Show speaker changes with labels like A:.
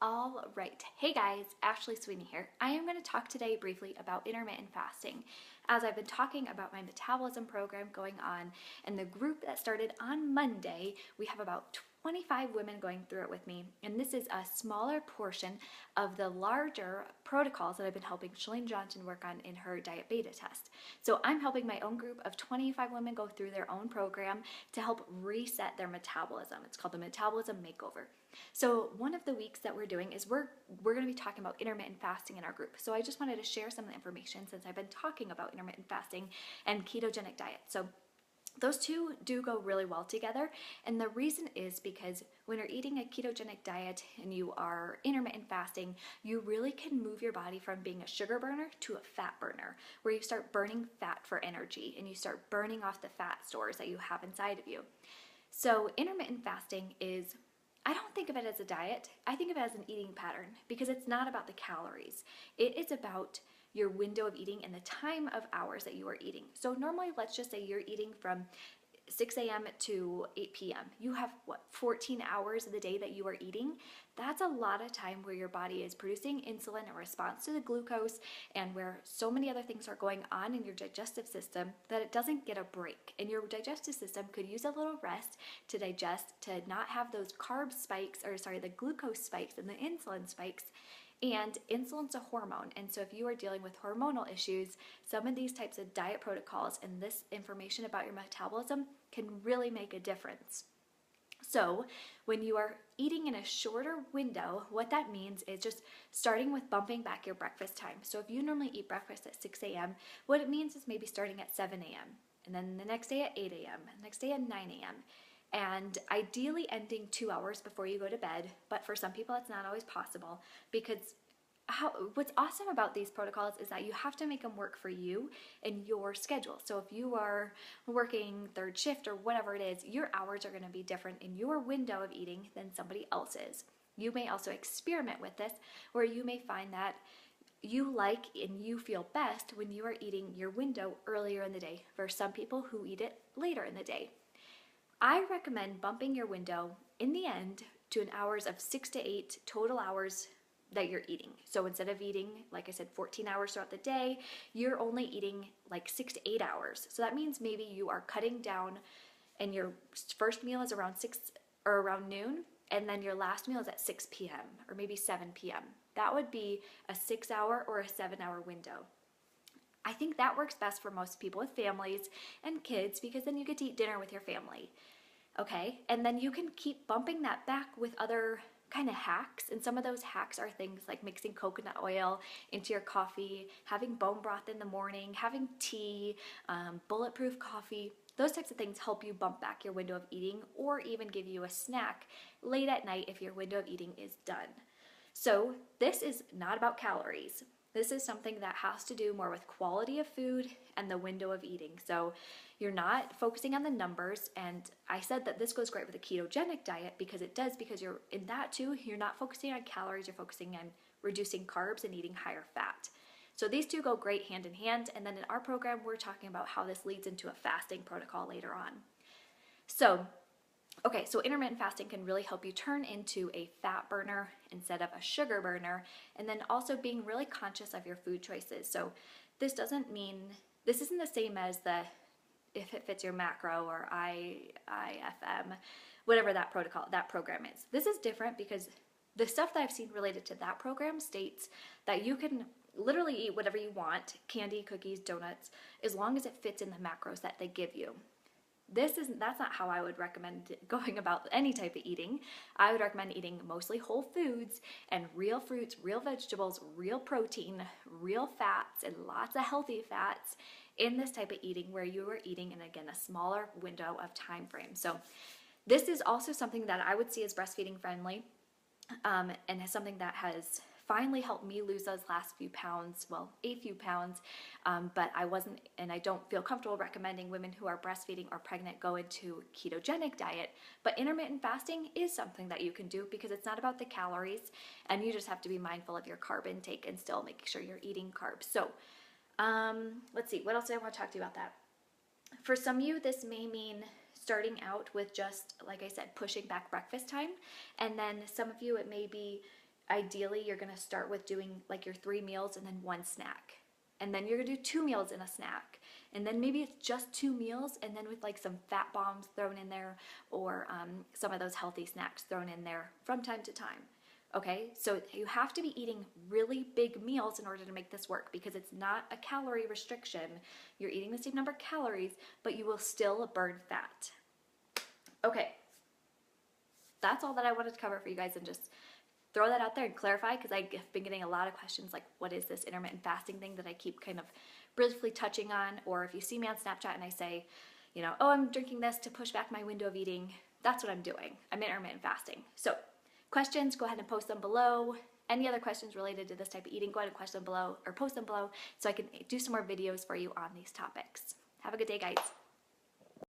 A: All right. Hey guys, Ashley Sweeney here. I am going to talk today briefly about intermittent fasting. As I've been talking about my metabolism program going on and the group that started on Monday, we have about 25 women going through it with me, and this is a smaller portion of the larger protocols that I've been helping Shalene Johnson work on in her diet beta test. So I'm helping my own group of 25 women go through their own program to help reset their metabolism. It's called the Metabolism Makeover. So one of the weeks that we're doing is we're going to be talking about intermittent fasting in our group. So I just wanted to share some of the information since I've been talking about intermittent fasting and ketogenic diet. So those two do go really well together, and the reason is because when you're eating a ketogenic diet and you are intermittent fasting, you really can move your body from being a sugar burner to a fat burner, where you start burning fat for energy and you start burning off the fat stores that you have inside of you. So intermittent fasting is, I don't think of it as a diet. I think of it as an eating pattern because it's not about the calories. It is about your window of eating and the time of hours that you are eating. So normally, let's just say you're eating from 6 a.m. to 8 p.m. You have, 14 hours of the day that you are eating? That's a lot of time where your body is producing insulin in response to the glucose and where so many other things are going on in your digestive system that it doesn't get a break. And your digestive system could use a little rest to digest, to not have those the glucose spikes and the insulin spikes. And insulin's a hormone, and so if you are dealing with hormonal issues, some of these types of diet protocols and this information about your metabolism can really make a difference. So when you are eating in a shorter window, what that means is just starting with bumping back your breakfast time. So if you normally eat breakfast at 6 a.m., what it means is maybe starting at 7 a.m., and then the next day at 8 a.m., next day at 9 a.m., and ideally ending 2 hours before you go to bed. But for some people, it's not always possible because what's awesome about these protocols is that you have to make them work for you and your schedule. So if you are working third shift or whatever it is, your hours are going to be different in your window of eating than somebody else's. You may also experiment with this, where you may find that you like and you feel best when you are eating your window earlier in the day versus some people who eat it later in the day. I recommend bumping your window in the end to an hours of 6 to 8 total hours that you're eating. So instead of eating, like I said, 14 hours throughout the day, you're only eating like 6 to 8 hours. So that means maybe you are cutting down and your first meal is around 6 or around noon, and then your last meal is at 6 p.m. or maybe 7 p.m. That would be a 6-hour or a 7-hour window. I think that works best for most people with families and kids because then you get to eat dinner with your family. Okay, and then you can keep bumping that back with other kind of hacks, and some of those hacks are things like mixing coconut oil into your coffee, having bone broth in the morning, having tea, bulletproof coffee. Those types of things help you bump back your window of eating or even give you a snack late at night if your window of eating is done. So this is not about calories. This is something that has to do more with quality of food and the window of eating. So you're not focusing on the numbers, and I said that this goes great with a ketogenic diet because it does, because you're in that too, you're not focusing on calories, you're focusing on reducing carbs and eating higher fat. So these two go great hand in hand, and then in our program, we're talking about how this leads into a fasting protocol later on. So intermittent fasting can really help you turn into a fat burner instead of a sugar burner, and then also being really conscious of your food choices. So this isn't the same as the if it fits your macro or IFM, whatever that program is. This is different because the stuff that I've seen related to that program states that you can literally eat whatever you want, candy, cookies, donuts, as long as it fits in the macros that they give you. That's not how I would recommend going about any type of eating. I would recommend eating mostly whole foods and real fruits, real vegetables, real protein, real fats, and lots of healthy fats in this type of eating where you are eating in, again, a smaller window of time frame. So this is also something that I would see as breastfeeding friendly, and is something that has finally helped me lose those last few pounds, a few pounds, but I don't feel comfortable recommending women who are breastfeeding or pregnant go into ketogenic diet. But intermittent fasting is something that you can do because it's not about the calories, and you just have to be mindful of your carb intake and still making sure you're eating carbs. So let's see, what else do I want to talk to you about that? For some of you, this may mean starting out with just, like I said, pushing back breakfast time, and then some of you, it may be ideally you're gonna start with doing like your 3 meals and then 1 snack. And then you're gonna do 2 meals and a snack. And then maybe it's just 2 meals and then with like some fat bombs thrown in there, or some of those healthy snacks thrown in there from time to time. Okay, so you have to be eating really big meals in order to make this work, because it's not a calorie restriction. You're eating the same number of calories, but you will still burn fat. Okay, that's all that I wanted to cover for you guys, and just throw that out there and clarify, because I've been getting a lot of questions like, what is this intermittent fasting thing that I keep kind of briefly touching on? Or if you see me on Snapchat and I say, you know, oh, I'm drinking this to push back my window of eating, that's what I'm doing. I'm intermittent fasting. So questions, go ahead and post them below. Any other questions related to this type of eating, go ahead and question them below or post them below so I can do some more videos for you on these topics. Have a good day, guys.